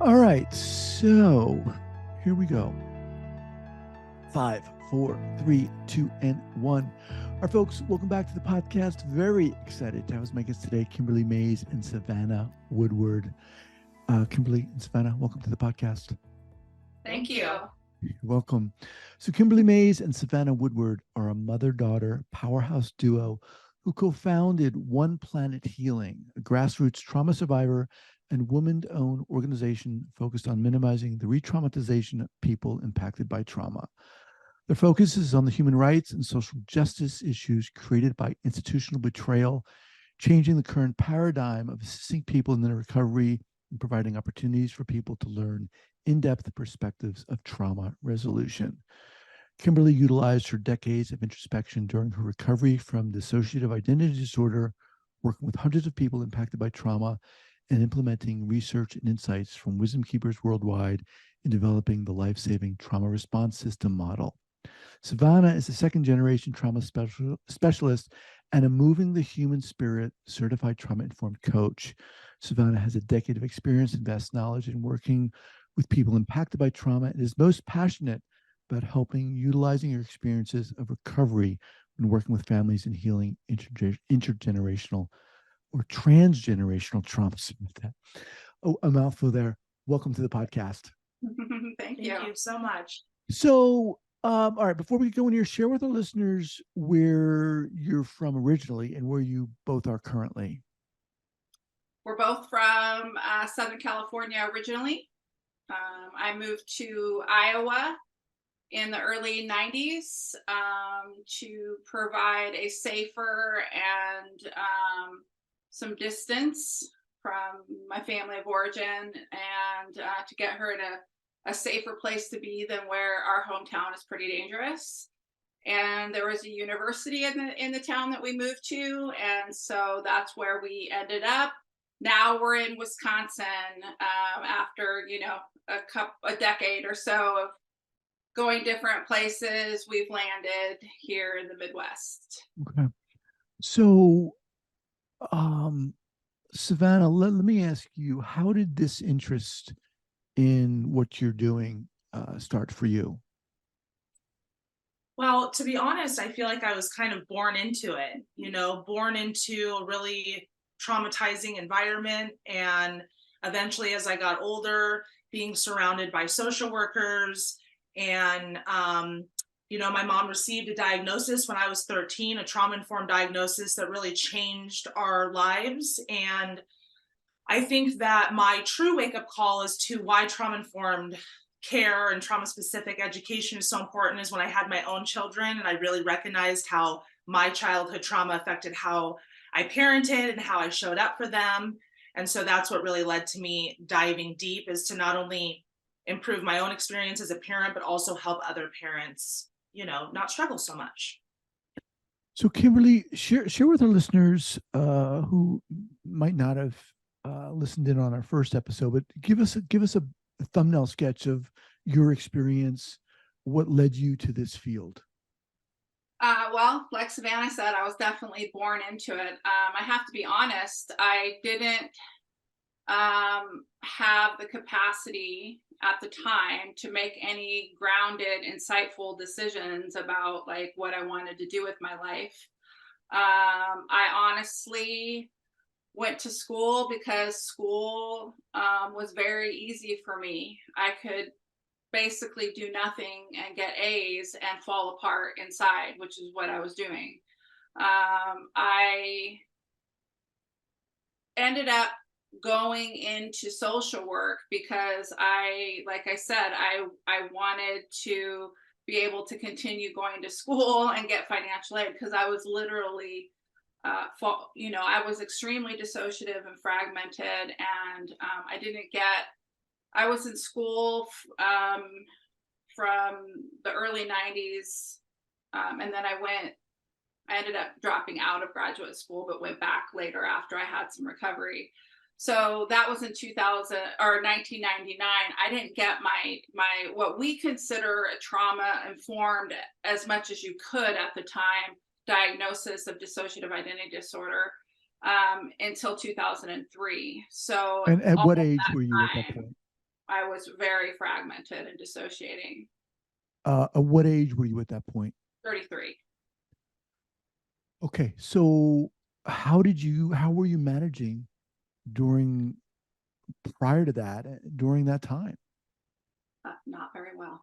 All right, so here we go. 5, 4, 3, 2, and 1. All right, folks, welcome back to the podcast. Very excited to have as my guests today, Kimberly Maize and Savannah Woodard. Kimberly and Savannah, welcome to the podcast. Thank you. You're welcome. So Kimberly Maize and Savannah Woodard are a mother-daughter powerhouse duo who co-founded One Planet Healing, a grassroots trauma survivor and woman-owned organization focused on minimizing the re-traumatization of people impacted by trauma. Their focus is on the human rights and social justice issues created by institutional betrayal, changing the current paradigm of assisting people in their recovery and providing opportunities for people to learn in-depth perspectives of trauma resolution. Kimberly utilized her decades of introspection during her recovery from dissociative identity disorder, working with hundreds of people impacted by trauma, and implementing research and insights from wisdom keepers worldwide in developing the life-saving trauma response system model. Savannah is a second-generation trauma specialist and a moving the human spirit certified trauma-informed coach. Savannah has a decade of experience and vast knowledge in working with people impacted by trauma and is most passionate about helping utilizing your experiences of recovery when working with families and healing intergenerational or transgenerational trauma. Oh, a mouthful there. Welcome to the podcast. Thank you so much. So, all right, before we go in here, share with our listeners where you're from originally and where you both are currently. We're both from Southern California originally. I moved to Iowa in the early 90s to provide a safer and some distance from my family of origin and to get her in a safer place to be than where our hometown is pretty dangerous. And there was a university in the town that we moved to, and so that's where we ended up. Now we're in Wisconsin after a decade or so of going different places. We've landed here in the Midwest. Okay. So, Savannah, let me ask you, how did this interest in what you're doing start for you? Well, to be honest, I feel like I was kind of born into it, born into a really traumatizing environment. And eventually, as I got older, being surrounded by social workers and, my mom received a diagnosis when I was 13, a trauma-informed diagnosis that really changed our lives. And I think that my true wake-up call as to why trauma-informed care and trauma-specific education is so important is when I had my own children, and I really recognized how my childhood trauma affected how I parented and how I showed up for them. And so that's what really led to me diving deep, is to not only improve my own experience as a parent, but also help other parents, not struggle so much. So, Kimberly, share with our listeners who might not have listened in on our first episode, but give us a thumbnail sketch of your experience. What led you to this field? Well, like Savannah said, I was definitely born into it. I have to be honest, I didn't have the capacity at the time to make any grounded, insightful decisions about like what I wanted to do with my life. I honestly went to school because school was very easy for me. I could basically do nothing and get A's and fall apart inside, which is what I was doing. I ended up going into social work because like I said, I wanted to be able to continue going to school and get financial aid, because I was literally I was extremely dissociative and fragmented, and I was in school from the early 90s, and then I ended up dropping out of graduate school, but went back later after I had some recovery. So that was in 2000 or 1999. I didn't get my what we consider a trauma informed, as much as you could at the time, diagnosis of dissociative identity disorder until 2003. So And at what age were you at that point? I was very fragmented and dissociating. At what age were you at that point? 33. Okay, so how were you managing prior to that, during that time? Not very well.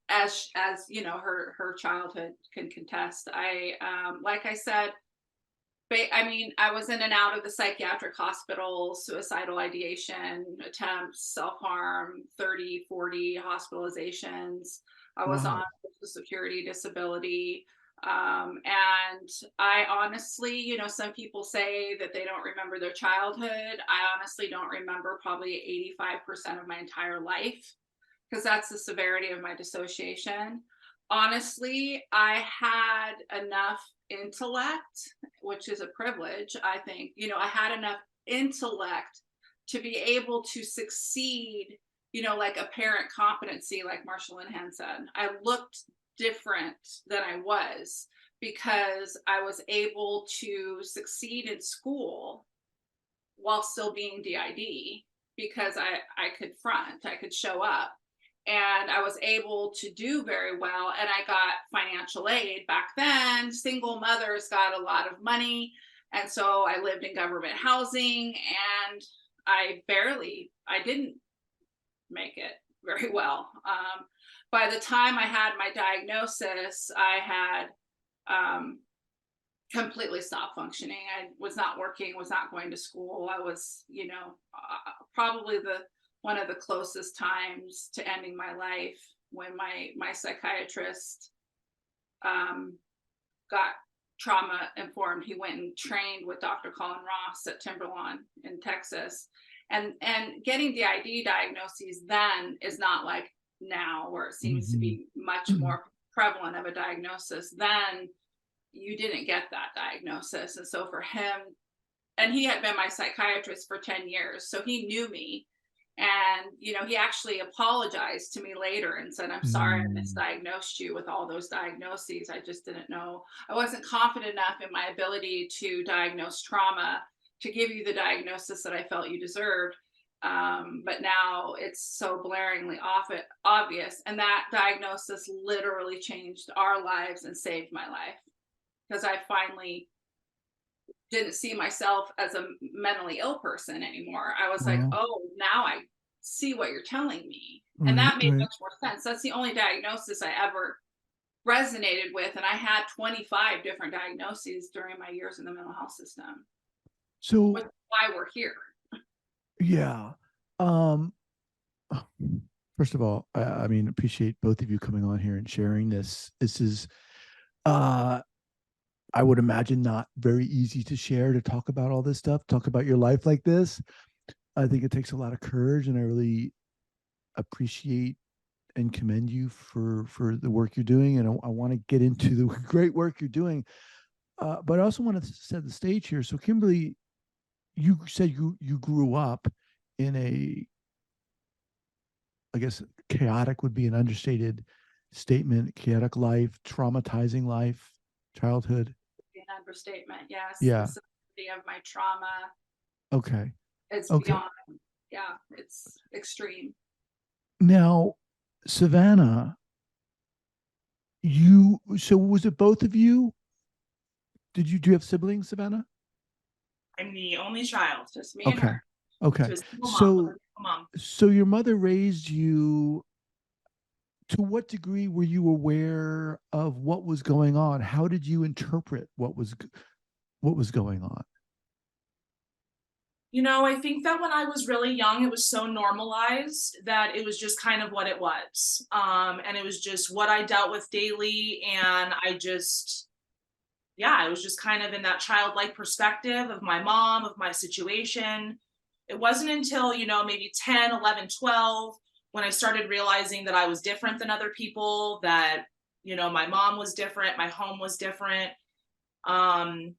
As you know, her childhood can contest. Like I said, I mean, I was in and out of the psychiatric hospital, suicidal ideation attempts, self-harm, 30, 40 hospitalizations. I was on Wow. Social Security disability. And I honestly, you know, some people say that they don't remember their childhood. I honestly don't remember probably 85% of my entire life, because that's the severity of my dissociation. Honestly, I had enough intellect, which is a privilege, I think. You know, I had enough intellect to be able to succeed, you know, like a parent competency, like Marshall Linhan said. I looked different than I was because I was able to succeed in school while still being DID, because I could front, I could show up, and I was able to do very well. And I got financial aid back then. Single mothers got a lot of money. And so I lived in government housing, and I didn't make it very well. By the time I had my diagnosis, I had completely stopped functioning. I was not working, was not going to school. I was, you know, probably one of the closest times to ending my life, when my psychiatrist got trauma informed. He went and trained with Dr. Colin Ross at Timberlawn in Texas. And getting DID diagnoses then is not like now, where it seems to be much more prevalent of a diagnosis. Then you didn't get that diagnosis. And so for him, and he had been my psychiatrist for 10 years, so he knew me. And, you know, he actually apologized to me later and said, "I'm sorry I misdiagnosed you with all those diagnoses. I just didn't know. I wasn't confident enough in my ability to diagnose trauma to give you the diagnosis that I felt you deserved." But now it's so blaringly obvious. And that diagnosis literally changed our lives and saved my life, because I finally didn't see myself as a mentally ill person anymore. I was like, Wow. oh, now I see what you're telling me. And Right, that made right. much more sense. That's the only diagnosis I ever resonated with. And I had 25 different diagnoses during my years in the mental health system, So, which is why we're here. yeah. Um, First of all, I mean, appreciate both of you coming on here and sharing this. This is, I would imagine, not very easy to share, to talk about all this stuff, talk about your life like this. I think it takes a lot of courage, and I really appreciate and commend you for the work you're doing. And I want to get into the great work you're doing, but I also want to set the stage here. So, Kimberly, you said you grew up in a, I guess, chaotic would be an understated statement, chaotic life, traumatizing life, childhood. An understatement. Yes. Yeah. The severity of my trauma Okay. is Okay. beyond, yeah, it's extreme. Now, Savannah, so was it both of you? Do you have siblings, Savannah? I'm the only child. Just me and Okay. her. Okay. To a single mom, So, with a single mom. so your mother raised you. To what degree were you aware of what was going on? How did you interpret what was going on? You know, I think that when I was really young, it was so normalized that it was just kind of what it was. And it was just what I dealt with daily. And I was just kind of in that childlike perspective of my mom, of my situation. It wasn't until, you know, maybe 10, 11, 12, when I started realizing that I was different than other people, that, you know, my mom was different, my home was different. And,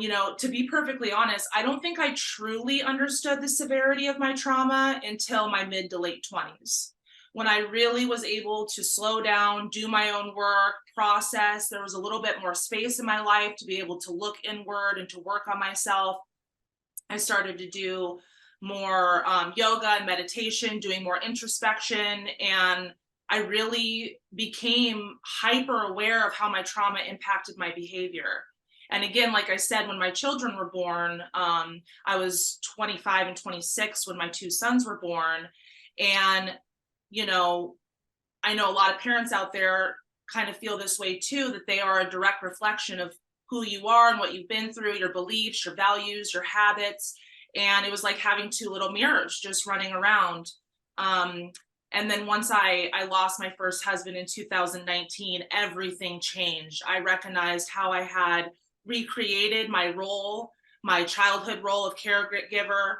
you know, to be perfectly honest, I don't think I truly understood the severity of my trauma until my mid to late 20s, when I really was able to slow down, do my own work, process. There was a little bit more space in my life to be able to look inward and to work on myself. I started to do more yoga and meditation, doing more introspection. And I really became hyper aware of how my trauma impacted my behavior. And again, like I said, when my children were born, I was 25 and 26 when my two sons were born. And, you know, I know a lot of parents out there kind of feel this way too, that they are a direct reflection of who you are and what you've been through, your beliefs, your values, your habits. And it was like having two little mirrors just running around. And then once I lost my first husband in 2019, everything changed. I recognized how I had recreated my role, my childhood role of caregiver,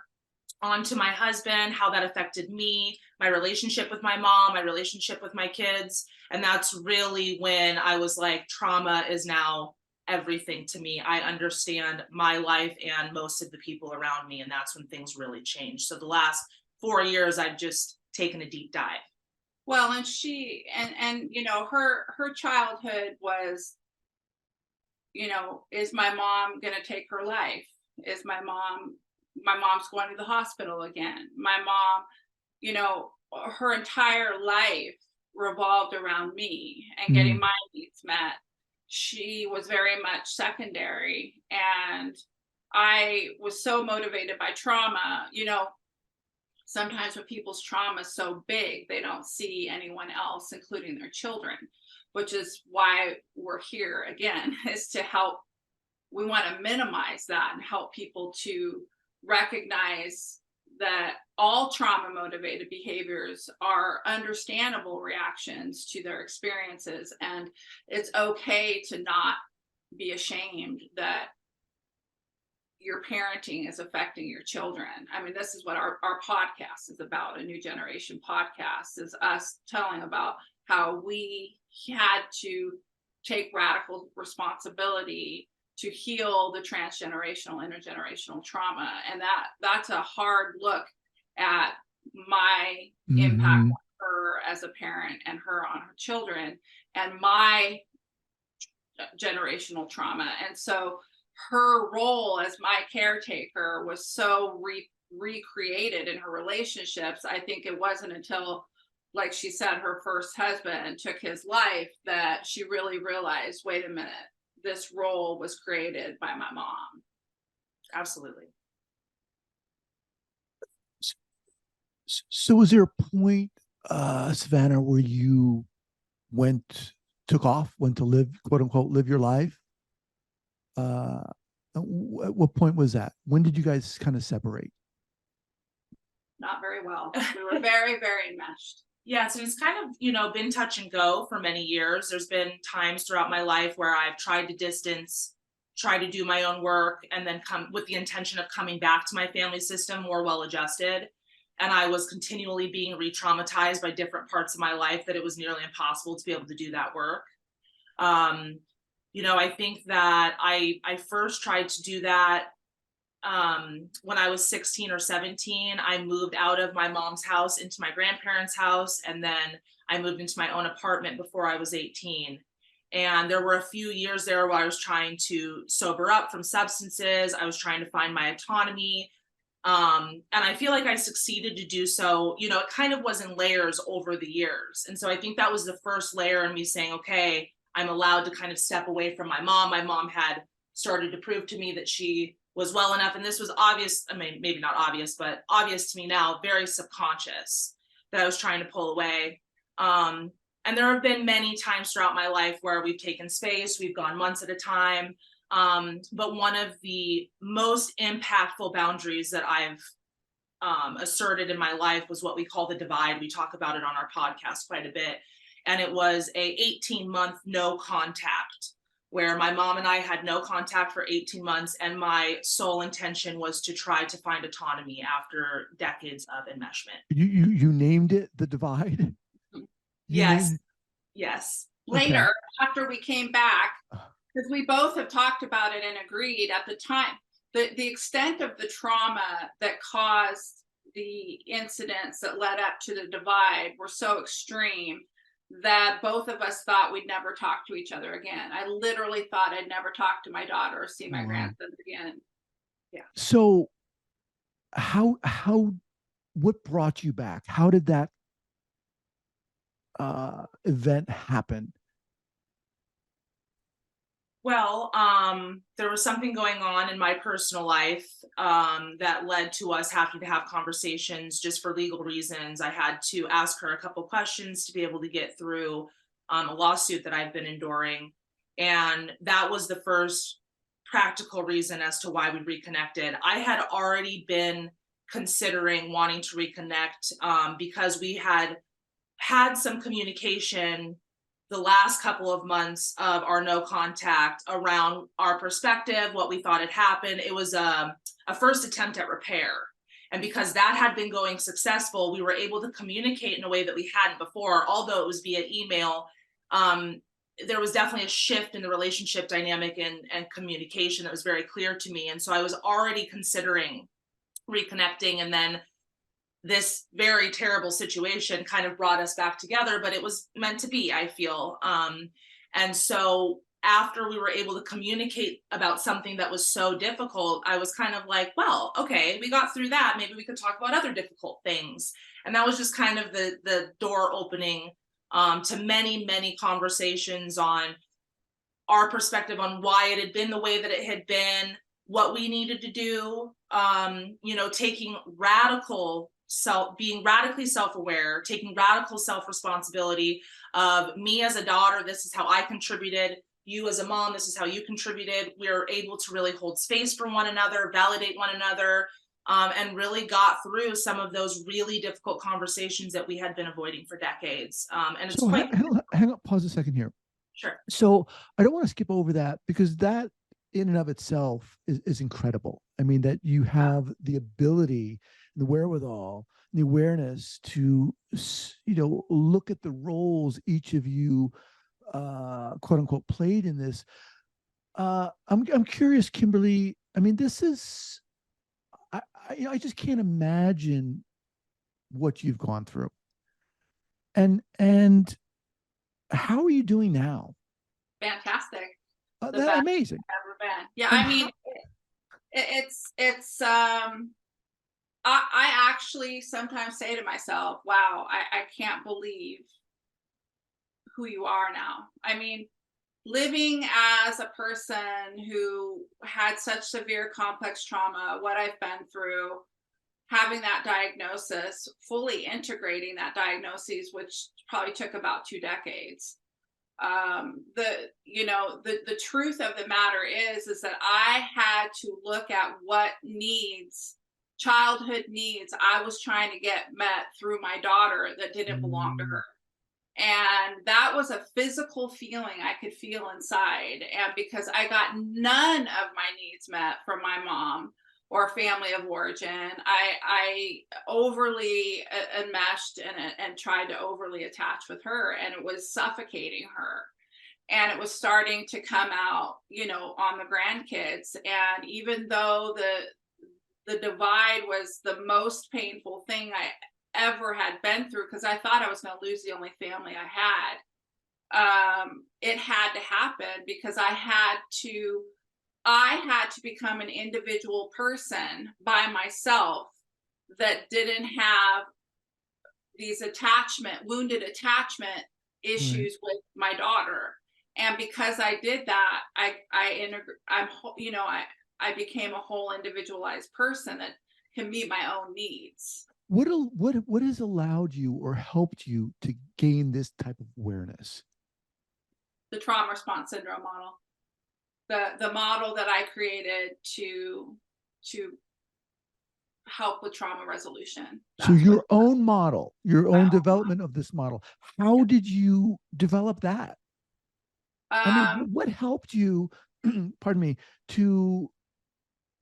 onto my husband, how that affected me, my relationship with my mom, my relationship with my kids. And that's really when I was like, trauma is now everything to me. I understand my life and most of the people around me. And that's when things really changed. So the last 4 years, I've just taken a deep dive. Well, and she, and, you know, her childhood was, you know, is my mom going to take her life? Is my mom's going to the hospital again. My mom, you know, her entire life revolved around me and getting my needs met. She was very much secondary. And I was so motivated by trauma. You know, sometimes when people's trauma is so big, they don't see anyone else, including their children, which is why we're here again, is to help. We want to minimize that and help people to recognize that all trauma motivated behaviors are understandable reactions to their experiences. And it's okay to not be ashamed that your parenting is affecting your children. I mean, this is what our podcast is about. A New Generation podcast is us telling about how we had to take radical responsibility to heal the transgenerational, intergenerational trauma. And that's a hard look at my impact on her as a parent and her on her children and my generational trauma. And so her role as my caretaker was so recreated in her relationships. I think it wasn't until, like she said, her first husband took his life that she really realized, wait a minute, this role was created by my mom. Absolutely. So was there a point, Savannah, where you took off, went to live, quote unquote, live your life? At what point was that? When did you guys kind of separate? Not very well. We were very, very enmeshed. Yeah, so it's kind of, you know, been touch and go for many years. There's been times throughout my life where I've tried to distance, try to do my own work, and then come with the intention of coming back to my family system more well-adjusted. And I was continually being re-traumatized by different parts of my life that it was nearly impossible to be able to do that work. You know, I think that I first tried to do that when I was 16 or 17. I moved out of my mom's house into my grandparents' house, and then I moved into my own apartment before I was 18. And there were a few years there where I was trying to sober up from substances. I was trying to find my autonomy. And I feel like I succeeded to do so. You know, it kind of was in layers over the years. And so I think that was the first layer in me saying, okay, I'm allowed to kind of step away from my mom. My mom had started to prove to me that she was well enough. And this was obvious. I mean, maybe not obvious, but obvious to me now, very subconscious, that I was trying to pull away. And there have been many times throughout my life where we've taken space, we've gone months at a time. But one of the most impactful boundaries that I've asserted in my life was what we call the divide. We talk about it on our podcast quite a bit. And it was a 18-month no contact, where my mom and I had no contact for 18 months. And my sole intention was to try to find autonomy after decades of enmeshment. You named it the divide? Yes. Yes. Later, after we came back, because we both have talked about it and agreed at the time, the extent of the trauma that caused the incidents that led up to the divide were so extreme that both of us thought we'd never talk to each other again. I literally thought I'd never talk to my daughter or see my grandsons again. Yeah. So how what brought you back? How did that event happen? Well, there was something going on in my personal life that led to us having to have conversations just for legal reasons. I had to ask her a couple questions to be able to get through a lawsuit that I've been enduring. And that was the first practical reason as to why we reconnected. I had already been considering wanting to reconnect because we had some communication the last couple of months of our no contact around our perspective, what we thought had happened. It was a first attempt at repair. And because that had been going successful, we were able to communicate in a way that we hadn't before, although it was via email. There was definitely a shift in the relationship dynamic and communication that was very clear to me. And so I was already considering reconnecting. And then this very terrible situation kind of brought us back together, but it was meant to be, I feel. And so after we were able to communicate about something that was so difficult, I was kind of like, well, okay, we got through that. Maybe we could talk about other difficult things. And that was just kind of the door opening to many, many conversations on our perspective on why it had been the way that it had been, what we needed to do, taking being radically self-aware, taking radical self-responsibility of me as a daughter, this is how I contributed, you as a mom, this is how you contributed. We were able to really hold space for one another, validate one another, and really got through some of those really difficult conversations that we had been avoiding for decades. And it's So quite hang on, pause a second here. sure. So I don't want to skip over that, because that in and of itself is incredible. I mean, that you have the ability, the wherewithal, the awareness to, look at the roles each of you, quote unquote, played in this. I'm curious, Kimberly. I mean, this is, I just can't imagine what you've gone through. And how are you doing now? Fantastic. The That best amazing. I've ever been. Yeah, And I mean, it's I actually sometimes say to myself, wow, I can't believe who you are now. I mean, living as a person who had such severe complex trauma, what I've been through, having that diagnosis, fully integrating that diagnosis, which probably took about 2 decades. The truth of the matter is that I had to look at what needs, childhood needs, I was trying to get met through my daughter that didn't belong to her. And that was a physical feeling I could feel inside. And because I got none of my needs met from my mom or family of origin, I overly enmeshed and tried to overly attach with her, and it was suffocating her. And it was starting to come out, on the grandkids. And even though the divide was the most painful thing I ever had been through, because I thought I was going to lose the only family I had. It had to happen because I had to become an individual person by myself that didn't have these wounded attachment issues with my daughter. And because I did that, I became a whole individualized person that can meet my own needs. What has allowed you or helped you to gain this type of awareness? The trauma response syndrome model, the model that I created to help with trauma resolution. So your own model, your own development of this model. How did you develop that? I mean, what helped you? Pardon me. To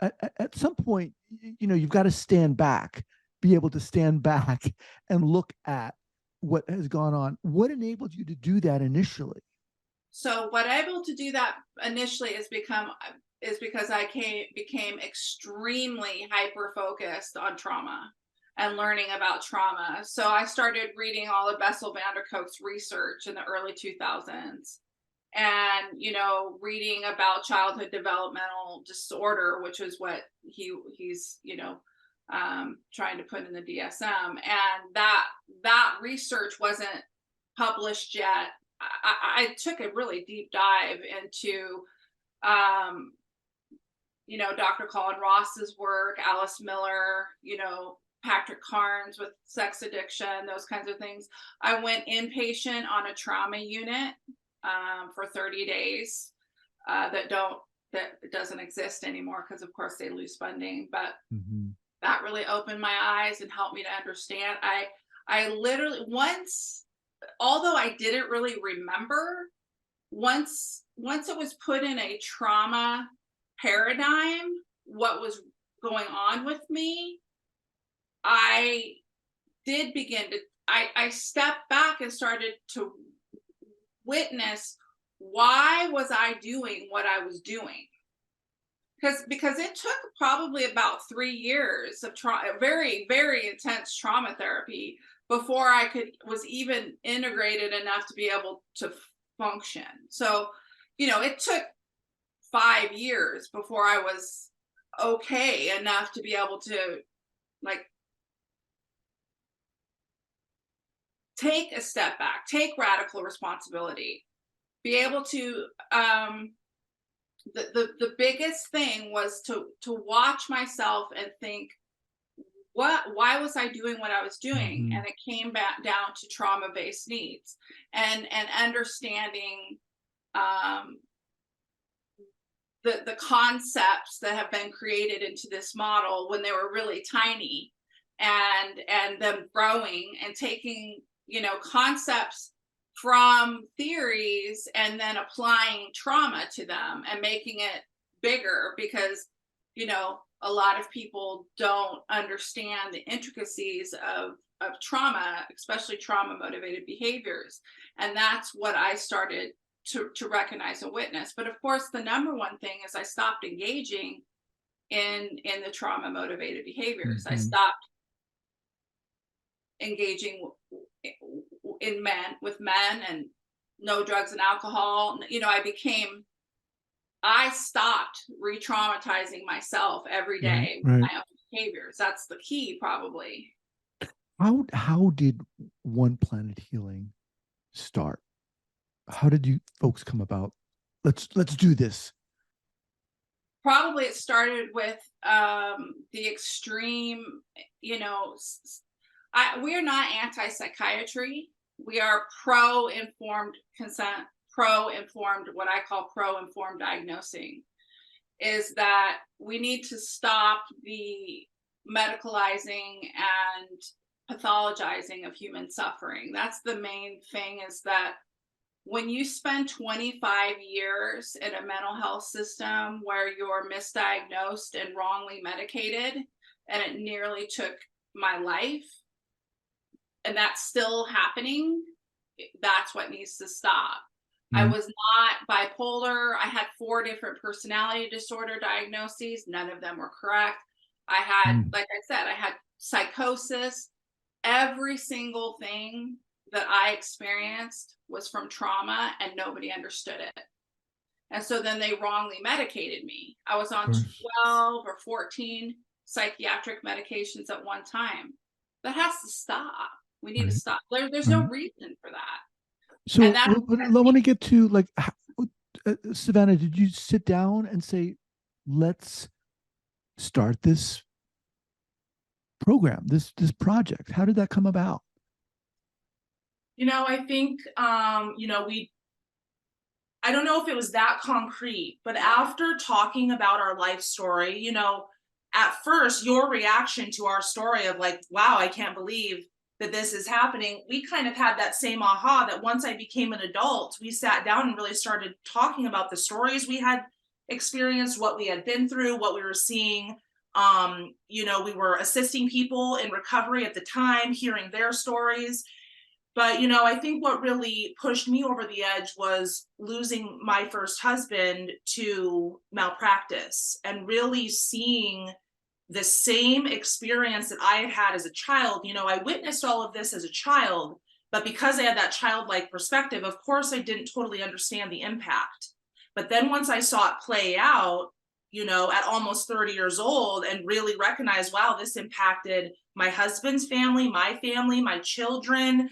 at some point, you've got to stand back, be able to stand back and look at what has gone on. What enabled you to do that initially? So what I'm able to do that initially is because I became extremely hyper focused on trauma and learning about trauma. So I started reading all of Bessel van der Kolk's research in the early 2000s, and reading about childhood developmental disorder, which is what he's trying to put in the DSM, and that research wasn't published yet. I took a really deep dive into, Dr. Colin Ross's work, Alice Miller, Patrick Carnes with sex addiction, those kinds of things. I went inpatient on a trauma unit for 30 days that doesn't exist anymore because, of course, they lose funding. But that really opened my eyes and helped me to understand. I literally once, although I didn't really remember, once it was put in a trauma paradigm, what was going on with me, I did begin to, I stepped back and started to witness, why was I doing what I was doing? Because it took probably about 3 years of very, very intense trauma therapy before I was even integrated enough to be able to function. So, it took 5 years before I was okay enough to be able to take a step back, take radical responsibility, be able to, the biggest thing was to watch myself and think, why was I doing what I was doing? And it came back down to trauma-based needs and understanding the concepts that have been created into this model when they were really tiny, and them growing and taking, concepts from theories and then applying trauma to them and making it bigger, because, a lot of people don't understand the intricacies of trauma, especially trauma motivated behaviors. And that's what I started to recognize and witness. But of course, the number one thing is I stopped engaging in the trauma motivated behaviors. I stopped engaging with men and no drugs and alcohol. I stopped re-traumatizing myself every day with my own behaviors. That's the key, probably. How did One Planet Healing start? How did you folks come about? Let's do this. Probably it started with the extreme, we are not anti-psychiatry. We are pro-informed consent, what I call pro-informed diagnosing, is that we need to stop the medicalizing and pathologizing of human suffering. That's the main thing, is that when you spend 25 years in a mental health system where you're misdiagnosed and wrongly medicated, and it nearly took my life, and that's still happening, that's what needs to stop. I was not bipolar. I had 4 different personality disorder diagnoses. None of them were correct. I had, like I said, I had psychosis. Every single thing that I experienced was from trauma, and nobody understood it. And so then they wrongly medicated me. I was on 12 or 14 psychiatric medications at one time. That has to stop. We need to stop. There's no reason for that. So I want to get to Savannah, did you sit down and say, let's start this program, this project? How did that come about? I think, I don't know if it was that concrete, but after talking about our life story, at first your reaction to our story of wow, I can't believe that this is happening. We kind of had that same aha that once I became an adult, we sat down and really started talking about the stories we had experienced, what we had been through, what we were seeing. We were assisting people in recovery at the time, hearing their stories. But, I think what really pushed me over the edge was losing my first husband to malpractice, and really seeing the same experience that I had had as a child. I witnessed all of this as a child, but because I had that childlike perspective, of course, I didn't totally understand the impact. But then once I saw it play out, you know, at almost 30 years old, and really recognize, wow, this impacted my husband's family, my children,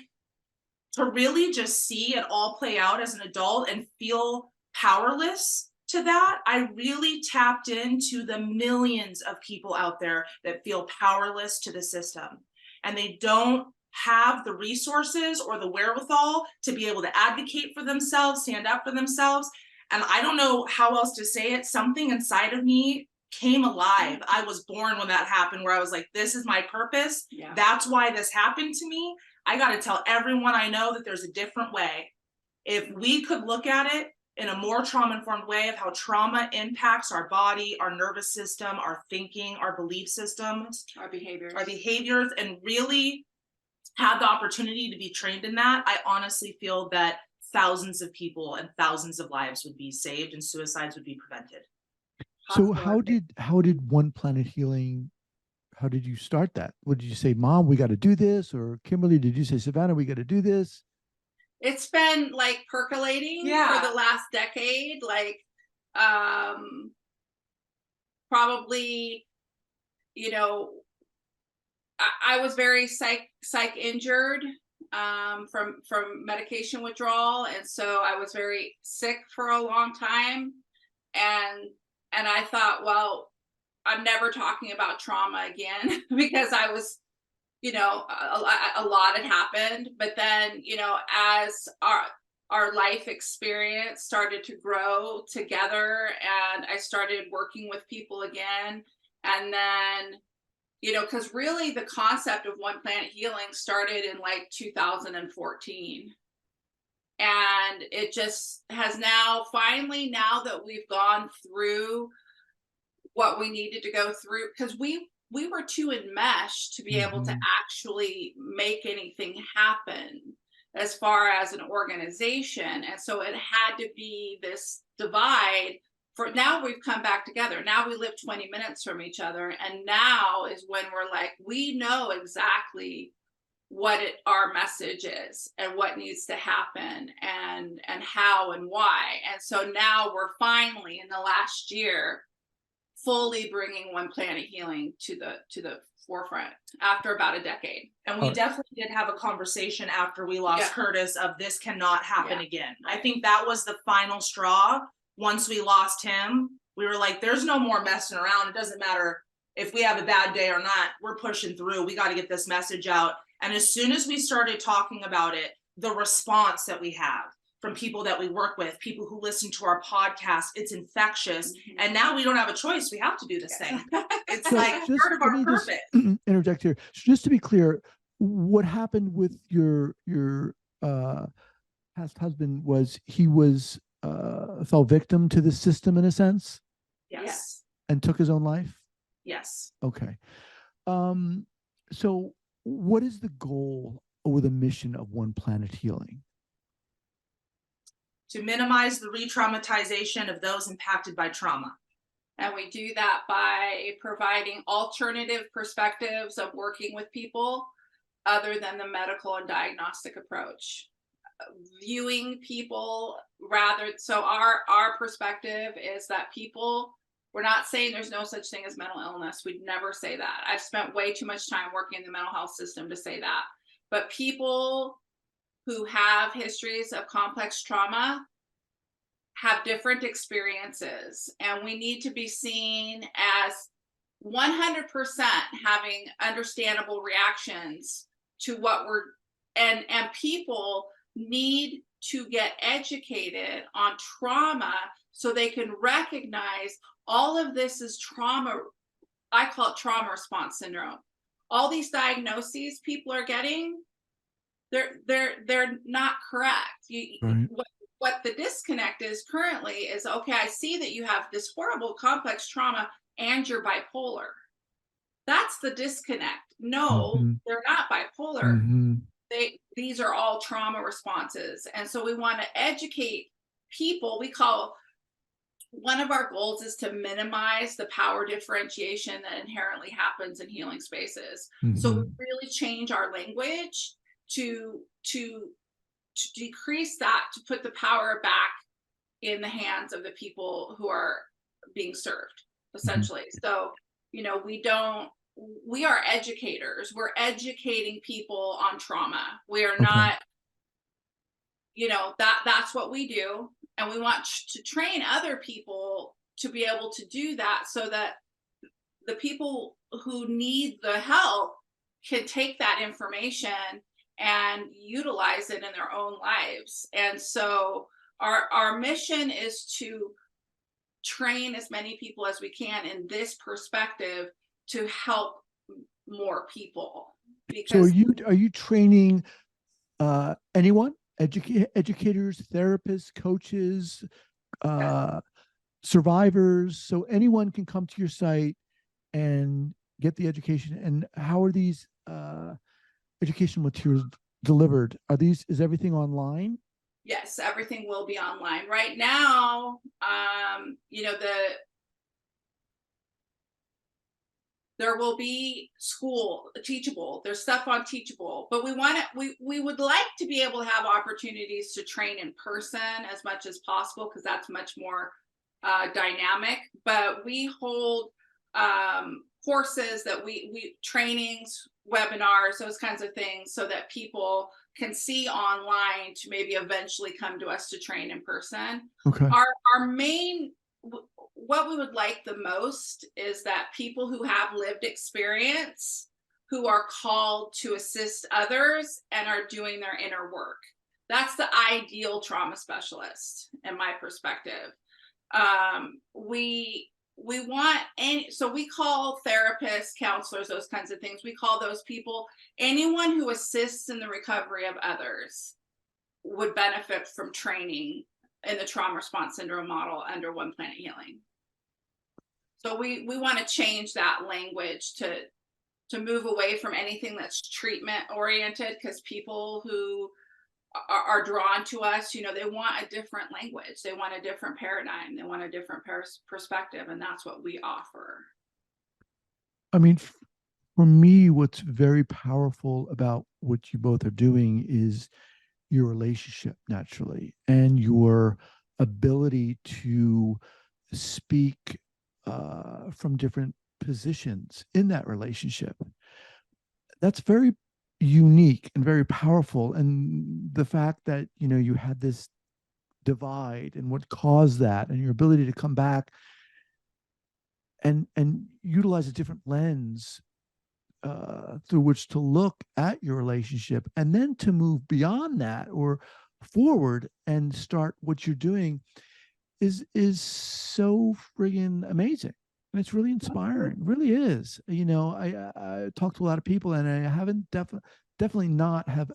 to really just see it all play out as an adult and feel powerless to that. I really tapped into the millions of people out there that feel powerless to the system, and they don't have the resources or the wherewithal to be able to advocate for themselves, stand up for themselves. And I don't know how else to say it. Something inside of me came alive. I was born when that happened, where I was like, this is my purpose. Yeah. That's why this happened to me. I got to tell everyone I know that there's a different way. If we could look at it in a more trauma-informed way of how trauma impacts our body, our nervous system, our thinking, our belief systems, Our behaviors. and really have the opportunity to be trained in that, I honestly feel that thousands of people and thousands of lives would be saved and suicides would be prevented. So how did One Planet Healing, how did you start that? What did you say, Mom, we got to do this? Or Kimberly, did you say, Savannah, we got to do this? It's been like percolating for the last decade, like probably, you know, I was very psych injured from medication withdrawal, and so I was very sick for a long time, and I thought, well, I'm never talking about trauma again because I was, you know, a lot had happened. But then, you know, as our life experience started to grow together, and I started working with people again, and then, you know, because really the concept of One Planet Healing started in like 2014. And it just has now, finally, now that we've gone through what we needed to go through, because we were too enmeshed to be able to actually make anything happen as far as an organization. And so it had to be this divide. For now, we've come back together. Now we live 20 minutes from each other. And now is when we're like, we know exactly what our message is and what needs to happen and how and why. And so now we're finally, in the last year, fully bringing One Planet Healing to the forefront after about a decade. And we definitely did have a conversation after we lost Curtis of this cannot happen again. I think that was the final straw. Once we lost him, we were like, there's no more messing around. It doesn't matter if we have a bad day or not, we're pushing through. We got to get this message out. And as soon as we started talking about it, the response that we have from people that we work with, people who listen to our podcast, it's infectious. And now we don't have a choice. We have to do this thing. It's like part of our purpose. Just interject here. So just to be clear, what happened with your past husband was he was fell victim to the system in a sense? Yes. And took his own life? Yes. Okay. So what is the goal or the mission of One Planet Healing? To minimize the re-traumatization of those impacted by trauma. And we do that by providing alternative perspectives of working with people other than the medical and diagnostic approach. Viewing people so our perspective is that people, we're not saying there's no such thing as mental illness. We'd never say that. I've spent way too much time working in the mental health system to say that. But people who have histories of complex trauma have different experiences, and we need to be seen as 100% having understandable reactions to what and people need to get educated on trauma so they can recognize all of this is trauma. I call it trauma response syndrome. All these diagnoses people are getting, they're not correct. What the disconnect is currently is, okay, I see that you have this horrible complex trauma and you're bipolar. That's the disconnect. No, they're not bipolar. These are all trauma responses. And so we want to educate people. One of our goals is to minimize the power differentiation that inherently happens in healing spaces. So we really change our language to decrease that, to put the power back in the hands of the people who are being served. essentially. So, we are educators. We're educating people on trauma. We are Okay. not, that's what we do. And we want to train other people to be able to do that so that the people who need the help can take that information and utilize it in their own lives. And so our mission is to train as many people as we can in this perspective to help more people. So Because are you training anyone, educators, therapists, coaches, survivors, so anyone can come to your site and get the education? And how are these educational materials delivered? Is everything online? yes, everything will be online right now. There will be Teachable. There's stuff on Teachable, but we would like to be able to have opportunities to train in person as much as possible, because that's much more dynamic. But we hold courses that we trainings, webinars, those kinds of things, so that people can see online to maybe eventually come to us to train in person. Okay. Our main, what we would like the most is that people who have lived experience, who are called to assist others and are doing their inner work. That's the ideal trauma specialist, in my perspective. We want so we call therapists, counselors, those kinds of things. We call those people anyone who assists in the recovery of others would benefit from training in the trauma response syndrome model under One Planet Healing. So we want to change that language to move away from anything that's treatment oriented, because people who are drawn to us, they want a different language, they want a different paradigm, they want a different perspective, and that's what we offer. I mean, for me, what's very powerful about what you both are doing is your relationship, naturally, and your ability to speak from different positions in that relationship. That's very unique and very powerful. And the fact that you had this divide and what caused that, and your ability to come back and utilize a different lens through which to look at your relationship, and then to move beyond that or forward and start what you're doing is so friggin' amazing. And it's really inspiring. It really is. I talk to a lot of people, and I haven't definitely not have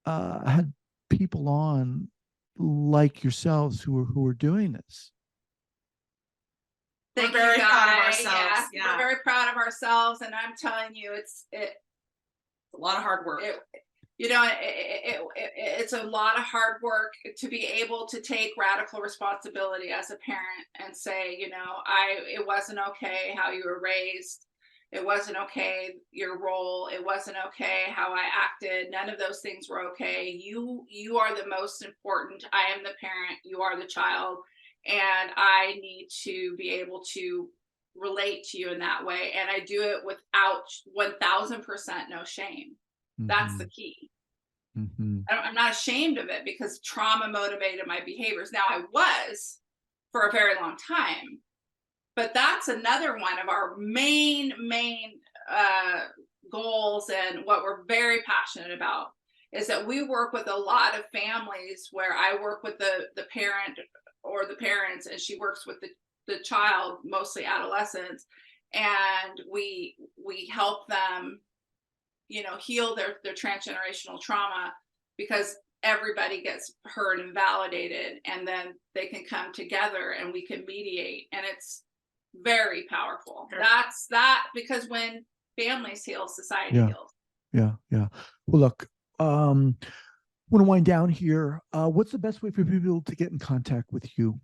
had people on like yourselves who are doing this. Thank We're very you, proud of Guy. ourselves. We're very proud of ourselves, and I'm telling you, it's a lot of hard work. It's a lot of hard work to be able to take radical responsibility as a parent and say, it wasn't okay how you were raised. It wasn't okay, your role. It wasn't okay how I acted. None of those things were okay. You are the most important. I am the parent. You are the child. And I need to be able to relate to you in that way. And I do it without 1000% no shame. That's the key. Mm-hmm. I'm not ashamed of it, because trauma motivated my behaviors. Now, I was for a very long time, but that's another one of our main goals, and what we're very passionate about is that we work with a lot of families where I work with the parent or the parents, and she works with the child, mostly adolescents, and we help them heal their transgenerational trauma, because everybody gets heard and validated, and then they can come together and we can mediate, and it's very powerful. That's because when families heal, society heals. Yeah. Well, look, want to wind down here. What's the best way for people to get in contact with you?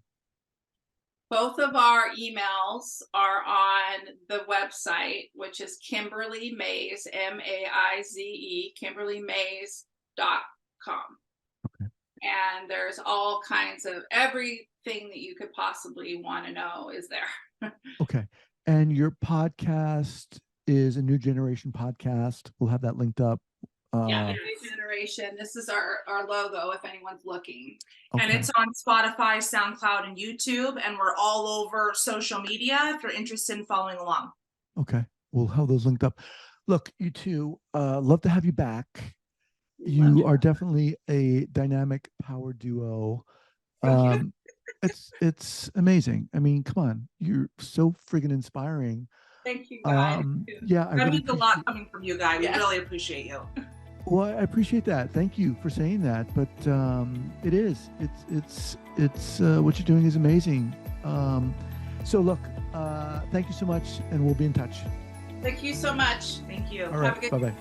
Both of our emails are on the website, which is Kimberly Maize, MAIZE, KimberlyMaize.com. Okay. and there's all kinds of everything that you could possibly want to know is there. Okay. And your podcast is a New Generation podcast. We'll have that linked up. Yeah, New Generation. This is our logo if anyone's looking. Okay. And it's on Spotify, SoundCloud, and YouTube, and we're all over social media if you're interested in following along. Okay. We'll have those linked up. Look, you two, love to have you back. You are definitely a dynamic power duo. It's amazing. I mean, come on, you're so friggin' inspiring. Thank you, guys. Yeah, That means a lot coming from you guys. We really appreciate you. Well, I appreciate that. Thank you for saying that. But it's what you're doing is amazing. So look, thank you so much, and we'll be in touch. Thank you so much. Thank you. All right. Bye bye.